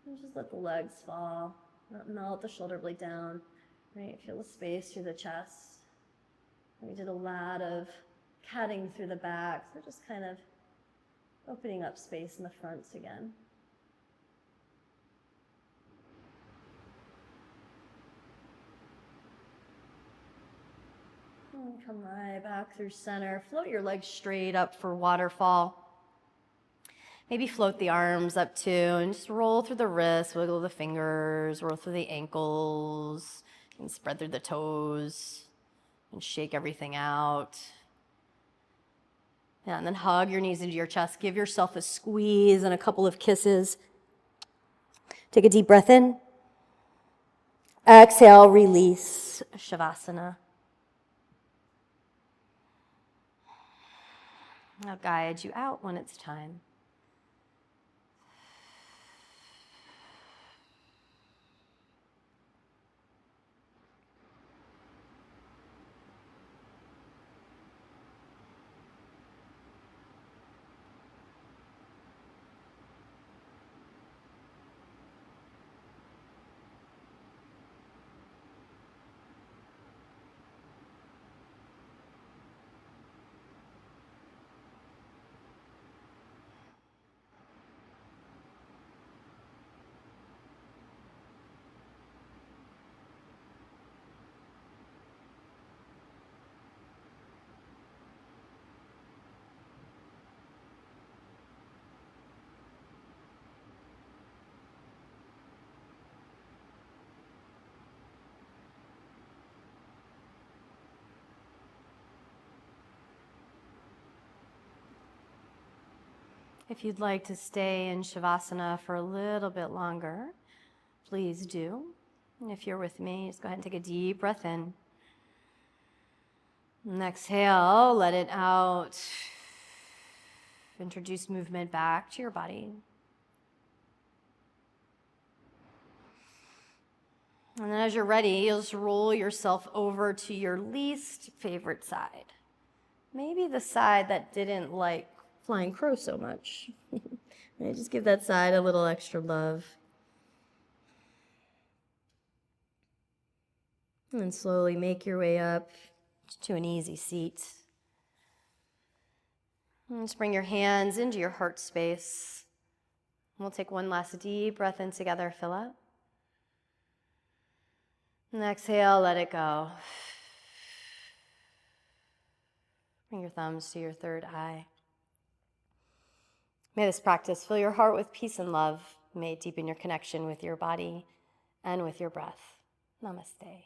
And just let the legs fall. Melt the shoulder blade down. Right, feel the space through the chest. We did a lot of catting through the back, so just kind of opening up space in the fronts again. And come right back through center. Float your legs straight up for waterfall. Maybe float the arms up too and just roll through the wrists, wiggle the fingers, roll through the ankles, and spread through the toes and shake everything out. Yeah, and then hug your knees into your chest. Give yourself a squeeze and a couple of kisses. Take a deep breath in. Exhale, release, Shavasana. I'll guide you out when it's time. If you'd like to stay in Shavasana for a little bit longer, please do. And if you're with me, just go ahead and take a deep breath in. And exhale, let it out. Introduce movement back to your body. And then as you're ready, you'll just roll yourself over to your least favorite side. Maybe the side that didn't like flying crow so much. Right, just give that side a little extra love. And then slowly make your way up to an easy seat. And just bring your hands into your heart space. We'll take one last deep breath in together, fill up. And exhale, let it go. Bring your thumbs to your third eye. May this practice fill your heart with peace and love. May it deepen your connection with your body and with your breath. Namaste.